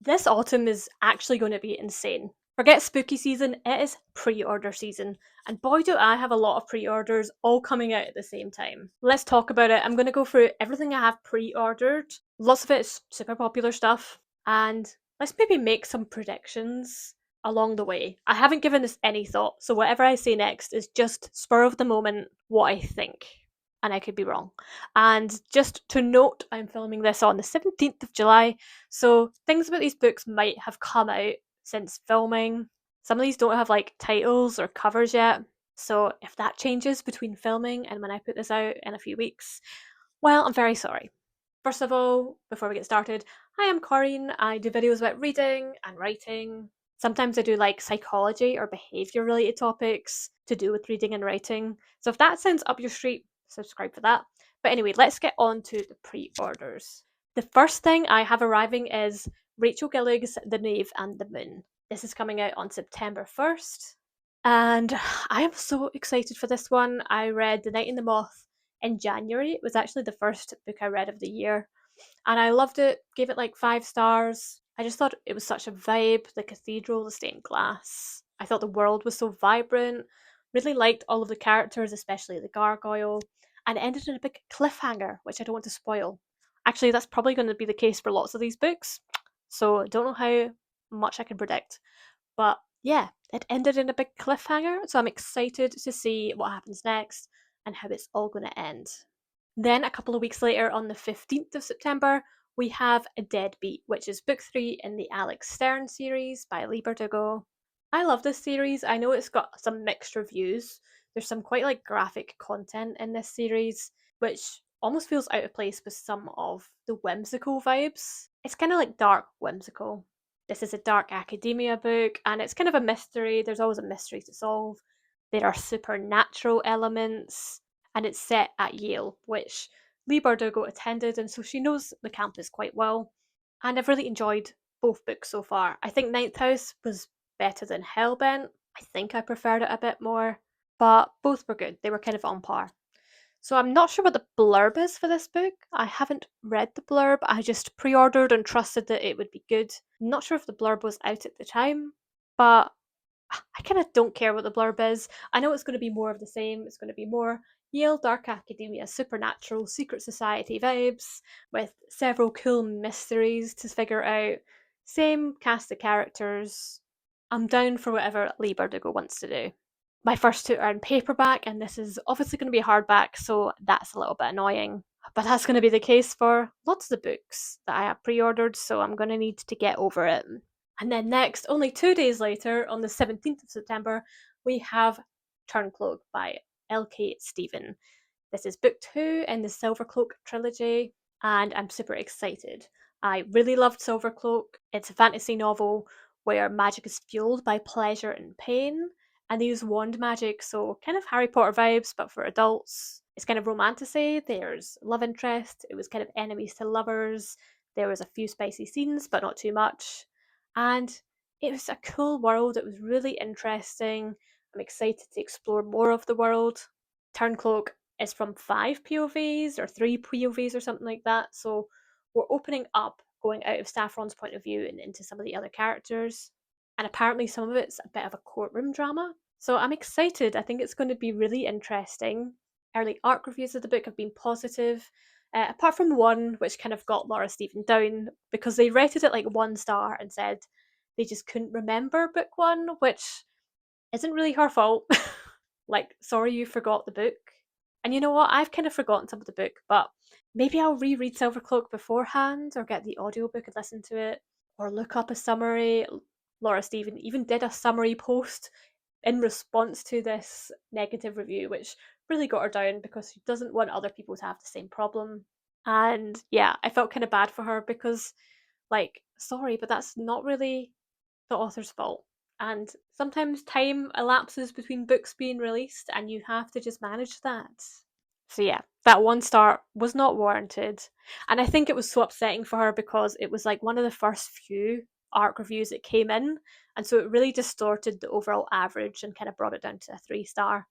This autumn is actually going to be insane. Forget spooky season, it is pre order season. And boy, do I have a lot of pre orders all coming out at the same time. Let's talk about it. I'm going to go through everything I have pre ordered. Lots of it is super popular stuff. And let's maybe make some predictions along the way. I haven't given this any thought, so whatever I say next is just spur of the moment what I think. And I could be wrong. And just to note, I'm filming this on the 17th of July, so things about these books might have come out since filming. Some of these don't have like titles or covers yet. So if that changes between filming and when I put this out in a few weeks, well, I'm very sorry. First of all, before we get started, hi, I'm Corinne. I do videos about reading and writing. Sometimes I do like psychology or behaviour related topics to do with reading and writing. So if that sounds up your street, subscribe for that. But anyway, let's get on to the pre orders. The first thing I have arriving is Rachel Gillig's The Knave and the Moon. This is coming out on September 1st. And I am so excited for this one. I read The Night in the Moth in January. It was actually the first book I read of the year. And I loved it, gave it like 5 stars. I just thought it was such a vibe, the cathedral, the stained glass. I thought the world was so vibrant. Really liked all of the characters, especially the gargoyle. And it ended in a big cliffhanger, which I don't want to spoil. Actually, that's probably going to be the case for lots of these books. So I don't know how much I can predict. But yeah, it ended in a big cliffhanger, so I'm excited to see what happens next and how it's all going to end. Then, a couple of weeks later, on the 15th of September, we have A Deadbeat, which is book 3 in the Alex Stern series by Leigh Bardugo. I love this series. I know it's got some mixed reviews. There's some quite like graphic content in this series, which almost feels out of place with some of the whimsical vibes. It's kind of like dark whimsical. This is a dark academia book, and it's kind of a mystery. There's always a mystery to solve. There are supernatural elements, and it's set at Yale, which Leigh Bardugo attended, and so she knows the campus quite well. And I've really enjoyed both books so far. I think Ninth House was better than Hellbent. I think I preferred it a bit more, but both were good. They were kind of on par. So I'm not sure what the blurb is for this book. I haven't read the blurb. I just pre-ordered and trusted that it would be good. I'm not sure if the blurb was out at the time, but I kind of don't care what the blurb is. I know it's going to be more of the same. It's going to be more Yale Dark Academia supernatural secret society vibes with several cool mysteries to figure out. Same cast of characters. I'm down for whatever Leigh Bardugo wants to do. My first two are in paperback, and this is obviously going to be a hardback, so that's a little bit annoying. But that's going to be the case for lots of the books that I have pre ordered, so I'm going to need to get over it. And then next, only 2 days later, on the 17th of September, we have Turncloak by L.K. Stephen. This is book 2 in the Silvercloak trilogy, and I'm super excited. I really loved Silvercloak. It's a fantasy novel where magic is fueled by pleasure and pain, and they use wand magic, so kind of Harry Potter vibes, but for adults. It's kind of romantasy. There's love interest. It was kind of enemies to lovers. There was a few spicy scenes, but not too much. And it was a cool world. It was really interesting. I'm excited to explore more of the world. Turncloak is from 5 POVs or 3 POVs or something like that. So we're opening up, going out of Saffron's point of view and into some of the other characters. And apparently, some of it's a bit of a courtroom drama. So I'm excited. I think it's going to be really interesting. Early ARC reviews of the book have been positive, apart from one which kind of got Laura Stephen down because they rated it like 1 star and said they just couldn't remember book 1, which isn't really her fault. Like, sorry you forgot the book. And you know what? I've kind of forgotten some of the book, but maybe I'll reread Silvercloak beforehand or get the audiobook and listen to it or look up a summary. Laura Stephen even did a summary post in response to this negative review, which really got her down because she doesn't want other people to have the same problem. And yeah, I felt kind of bad for her because, like, sorry, but that's not really the author's fault. And sometimes time elapses between books being released, and you have to just manage that. So yeah, that 1 star was not warranted. And I think it was so upsetting for her because it was like one of the first few ARC reviews that came in. And so it really distorted the overall average and kind of brought it down to a 3 star.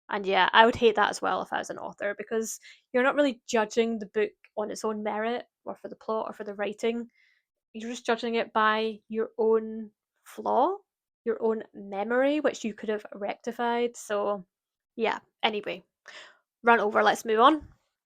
And yeah, I would hate that as well if I was an author because you're not really judging the book on its own merit or for the plot or for the writing. you're just judging it by your own flaw, your own memory, which you could have rectified. So, yeah, anyway, run over, let's move on.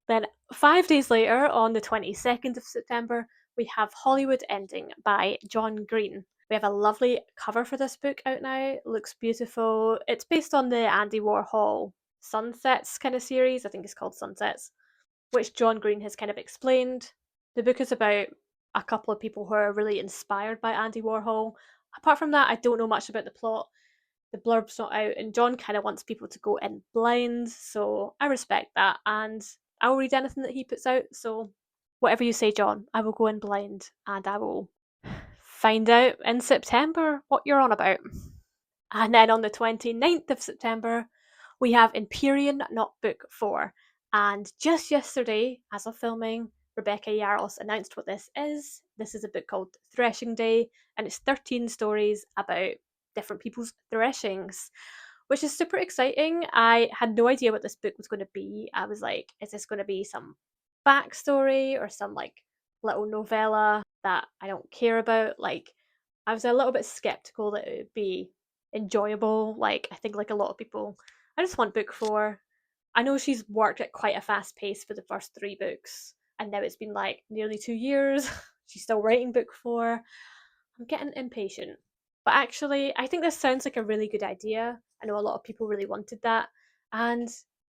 Then, 5 days later, on the 22nd of September, we have Hollywood Ending by John Green. We have a lovely cover for this book out now. It looks beautiful. It's based on the Andy Warhol Sunsets kind of series. I think it's called Sunsets, which John Green has kind of explained. The book is about a couple of people who are really inspired by Andy Warhol. Apart from that, I don't know much about the plot. The blurb's not out, and John kind of wants people to go in blind, so I respect that, and I will read anything that he puts out. So, whatever you say, John, I will go in blind and I will find out in September what you're on about. And then on the 29th of September, we have Empyrean Not Book 4. And just yesterday, as of filming, Rebecca Yarros announced what this is. This is a book called Threshing Day, and it's 13 stories about different people's threshings, which is super exciting. I had no idea what this book was going to be. I was like, is this going to be some backstory or some like little novella that I don't care about? Like, I was a little bit skeptical that it would be enjoyable. Like, I think like a lot of people, I just want book 4. I know she's worked at quite a fast pace for the first 3 books, and now it's been like nearly 2 years. She's still writing book 4. I'm getting impatient. But actually, I think this sounds like a really good idea. I know a lot of people really wanted that. And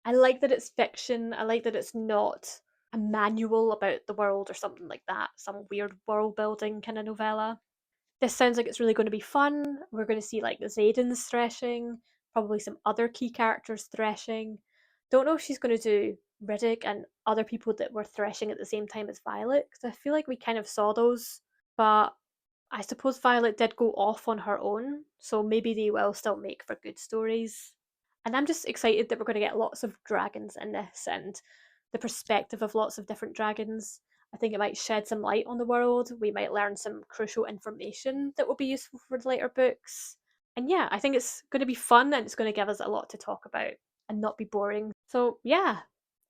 I like that it's fiction. I like that it's not a manual about the world or something like that, some weird world building kind of novella. This sounds like it's really going to be fun. We're going to see like Zayden's threshing, probably some other key characters threshing. Don't know if she's going to do Riddick and other people that were threshing at the same time as Violet, because I feel like we kind of saw those. But I suppose Violet did go off on her own, so maybe they will still make for good stories. And I'm just excited that we're going to get lots of dragons in this and the perspective of lots of different dragons. I think it might shed some light on the world. We might learn some crucial information that will be useful for the later books. And yeah, I think it's going to be fun and it's going to give us a lot to talk about and not be boring. So yeah,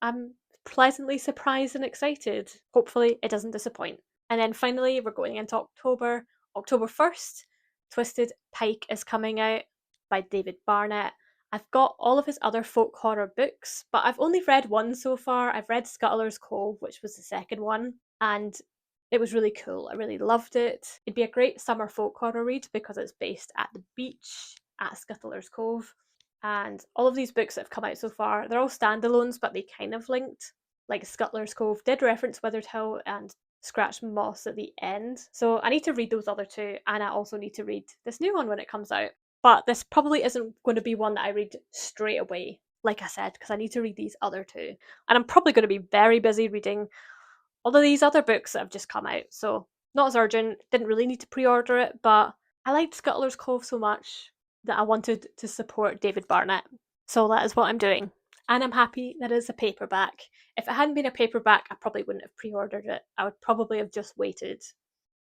I'm pleasantly surprised and excited. Hopefully, it doesn't disappoint. And then finally, we're going into October. October 1st, Twisted Pike is coming out by David Barnett. I've got all of his other folk horror books, but I've only read one so far. I've read Scuttler's Cove, which was the second one, and it was really cool. I really loved it. It'd be a great summer folk horror read because it's based at the beach at Scuttler's Cove. And all of these books that have come out so far, they're all standalones, but they kind of linked. Like Scuttler's Cove did reference Withered Hill and Scratch Moss at the end. So I need to read those other 2, and I also need to read this new one when it comes out. But this probably isn't going to be one that I read straight away, like I said, because I need to read these other 2. And I'm probably going to be very busy reading all of these other books that have just come out. So not as urgent, didn't really need to pre-order it, but I liked Scuttler's Cove so much that I wanted to support David Barnett. So that is what I'm doing. And I'm happy that it's a paperback. If it hadn't been a paperback, I probably wouldn't have pre-ordered it. I would probably have just waited.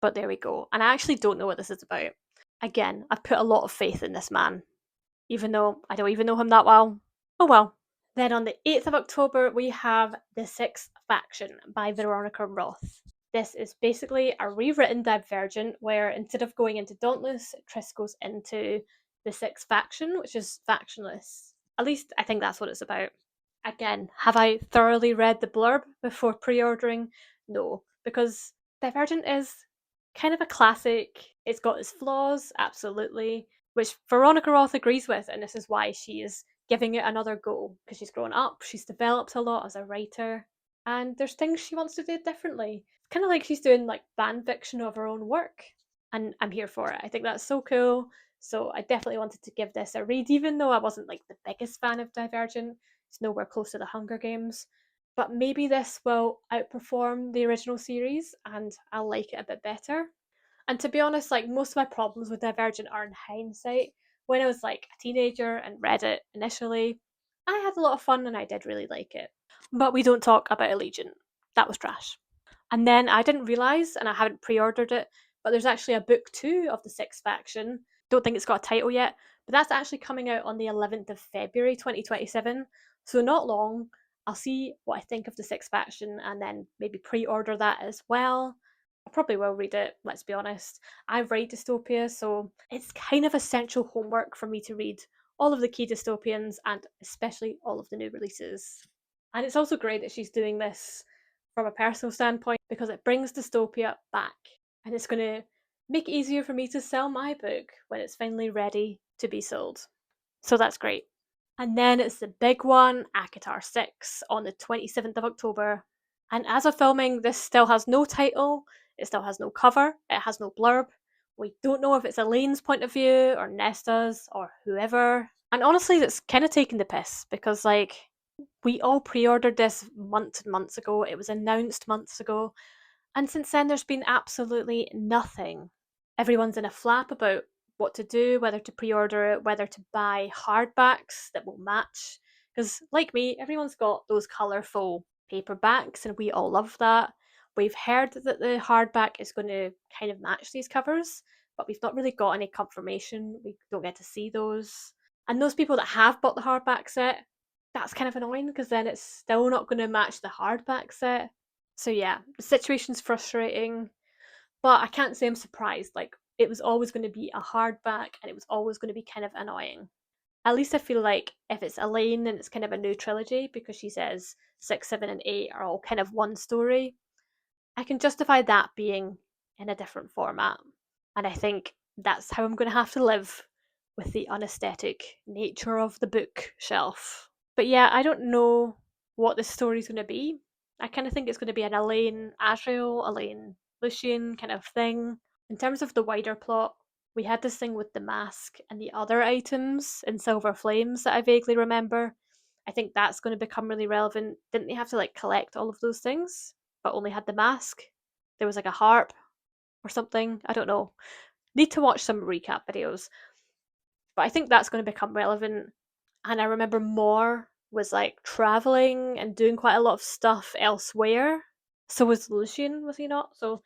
But there we go. And I actually don't know what this is about. Again, I've put a lot of faith in this man, even though I don't even know him that well. Oh well. Then on the 8th of October, we have The Sixth Faction by Veronica Roth. This is basically a rewritten Divergent where instead of going into Dauntless, Triss goes into The Sixth Faction, which is factionless. At least I think that's what it's about. Again, have I thoroughly read the blurb before pre-ordering? No, because Divergent is kind of a classic. It's got its flaws, absolutely, which Veronica Roth agrees with, and this is why she is giving it another go, because she's grown up, she's developed a lot as a writer, and there's things she wants to do differently. Kind of like she's doing like fan fiction of her own work, and I'm here for it. I think that's so cool. So I definitely wanted to give this a read, even though I wasn't like the biggest fan of Divergent. It's nowhere close to the Hunger Games. But maybe this will outperform the original series and I'll like it a bit better. And to be honest, like most of my problems with Divergent are in hindsight. When I was like a teenager and read it initially, I had a lot of fun and I did really like it. But we don't talk about Allegiant. That was trash. And then I didn't realise, and I haven't pre ordered it, but there's actually a book 2 of The Sixth Faction. Don't think it's got a title yet, but that's actually coming out on the 11th of February 2027. So not long. I'll see what I think of The Sixth Faction and then maybe pre order that as well. I probably will read it, let's be honest. I write dystopia, so it's kind of essential homework for me to read all of the key dystopians and especially all of the new releases. And it's also great that she's doing this from a personal standpoint because it brings dystopia back and it's going to make it easier for me to sell my book when it's finally ready to be sold. So that's great. And then it's the big one, ACOTAR 6, on the 27th of October. And as of filming, this still has no title, it still has no cover, it has no blurb. We don't know if it's Elaine's point of view, or Nesta's, or whoever. And honestly, that's kind of taking the piss, because, like, we all pre ordered this months and months ago, it was announced months ago, and since then there's been absolutely nothing. Everyone's in a flap about what to do, whether to pre order it, whether to buy hardbacks that will match. Because, like me, everyone's got those colourful paperbacks, and we all love that. We've heard that the hardback is going to kind of match these covers, but we've not really got any confirmation. We don't get to see those. And those people that have bought the hardback set, that's kind of annoying because then it's still not going to match the hardback set. So yeah, the situation's frustrating, but I can't say I'm surprised. Like, it was always going to be a hardback and it was always going to be kind of annoying. At least I feel like if it's Elaine and it's kind of a new trilogy because she says 6, 7, and 8 are all kind of one story, I can justify that being in a different format. And I think that's how I'm going to have to live with the unaesthetic nature of the bookshelf. But yeah, I don't know what the story's going to be. I kind of think it's going to be an Elaine Asriel, Elaine Lucian kind of thing. In terms of the wider plot, we had this thing with the mask and the other items in Silver Flames that I vaguely remember. I think that's going to become really relevant. Didn't they have to like collect all of those things, but only had the mask? There was like a harp or something. I don't know. Need to watch some recap videos. But I think that's going to become relevant. And I remember Moore was like traveling and doing quite a lot of stuff elsewhere. So was Lucian, was he not? So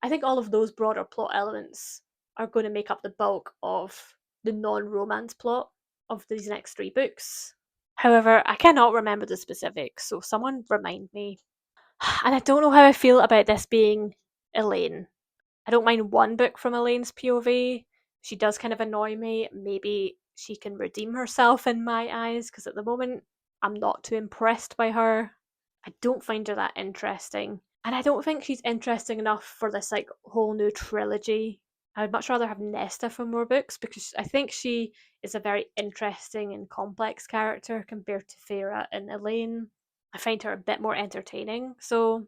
I think all of those broader plot elements are going to make up the bulk of the non romance plot of these next 3 books. However, I cannot remember the specifics, so someone remind me. And I don't know how I feel about this being Elaine. I don't mind one book from Elaine's POV. She does kind of annoy me. Maybe she can redeem herself in my eyes, because at the moment I'm not too impressed by her. I don't find her that interesting. And I don't think she's interesting enough for this like whole new trilogy. I would much rather have Nesta for more books because I think she is a very interesting and complex character compared to Feyre and Elaine. I find her a bit more entertaining, so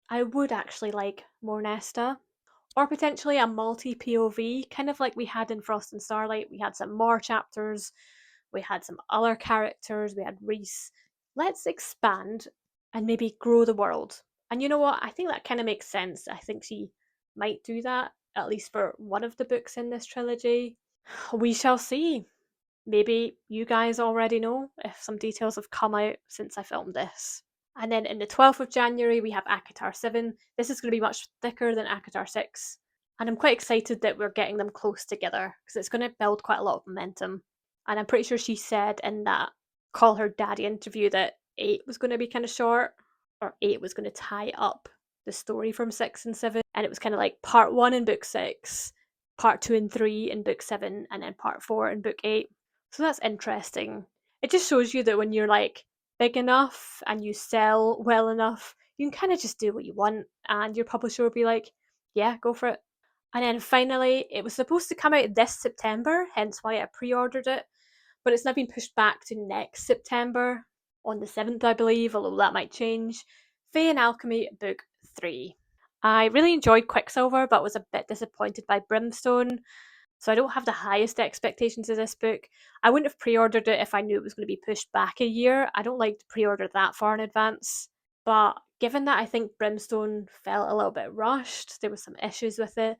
I would actually like more Nesta. Or potentially a multi POV, kind of like we had in Frost and Starlight. We had some more chapters, we had some other characters, we had Reese. Let's expand and maybe grow the world. And you know what? I think that kind of makes sense. I think she might do that, at least for one of the books in this trilogy. We shall see. Maybe you guys already know if some details have come out since I filmed this. And then in the 12th of January, we have ACOTAR 7. This is going to be much thicker than ACOTAR 6. And I'm quite excited that we're getting them close together because it's going to build quite a lot of momentum. And I'm pretty sure she said in that Call Her Daddy interview that 8 was going to be kind of short, or 8 was going to tie up the story from 6 and 7. And it was kind of like part 1 in book 6, part 2 and 3 in book 7, and then part 4 in book 8. So that's interesting. It just shows you that when you're like big enough and you sell well enough, you can kind of just do what you want, and your publisher will be like, yeah, go for it. And then finally, it was supposed to come out this September, hence why I pre ordered it, but it's now been pushed back to next September on the 7th, I believe, although that might change. Fae and Alchemy, Book 3. I really enjoyed Quicksilver, but was a bit disappointed by Brimstone, so I don't have the highest expectations of this book. I wouldn't have pre-ordered it if I knew it was going to be pushed back a year. I don't like to pre-order that far in advance. But given that I think Brimstone felt a little bit rushed, there were some issues with it,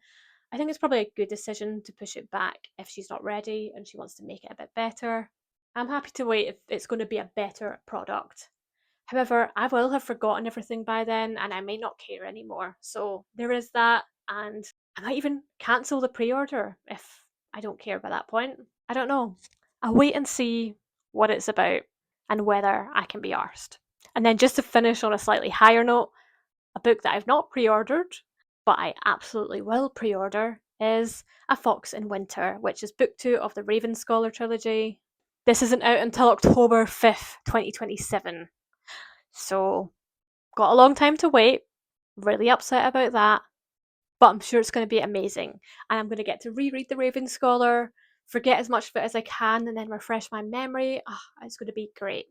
I think it's probably a good decision to push it back if she's not ready and she wants to make it a bit better. I'm happy to wait if it's going to be a better product. However, I will have forgotten everything by then and I may not care anymore. So there is that, and I might even cancel the pre order if I don't care by that point. I don't know. I'll wait and see what it's about and whether I can be arsed. And then just to finish on a slightly higher note, a book that I've not pre ordered, but I absolutely will pre-order is A Fox in Winter, which is book 2 of the Raven Scholar trilogy. This isn't out until October 5th, 2027. So, got a long time to wait. Really upset about that. But I'm sure it's going to be amazing. And I'm going to get to reread the Raven Scholar, forget as much of it as I can, and then refresh my memory. It's going to be great.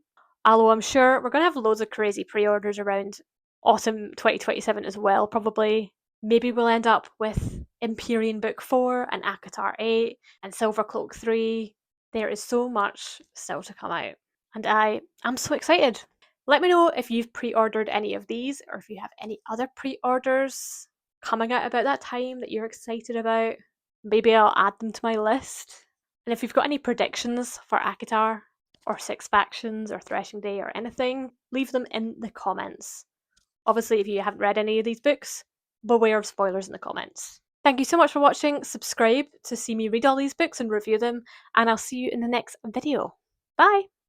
Although I'm sure we're going to have loads of crazy pre orders around autumn 2027 as well, probably. Maybe we'll end up with Empyrean Book 4 and ACOTAR 8 and Silvercloak 3. There is so much still to come out. And I'm so excited. Let me know if you've pre ordered any of these or if you have any other pre orders coming out about that time that you're excited about. Maybe I'll add them to my list. And if you've got any predictions for ACOTAR or Six Factions or Threshing Day or anything, leave them in the comments. Obviously, if you haven't read any of these books, beware of spoilers in the comments. Thank you so much for watching. Subscribe to see me read all these books and review them, and I'll see you in the next video. Bye!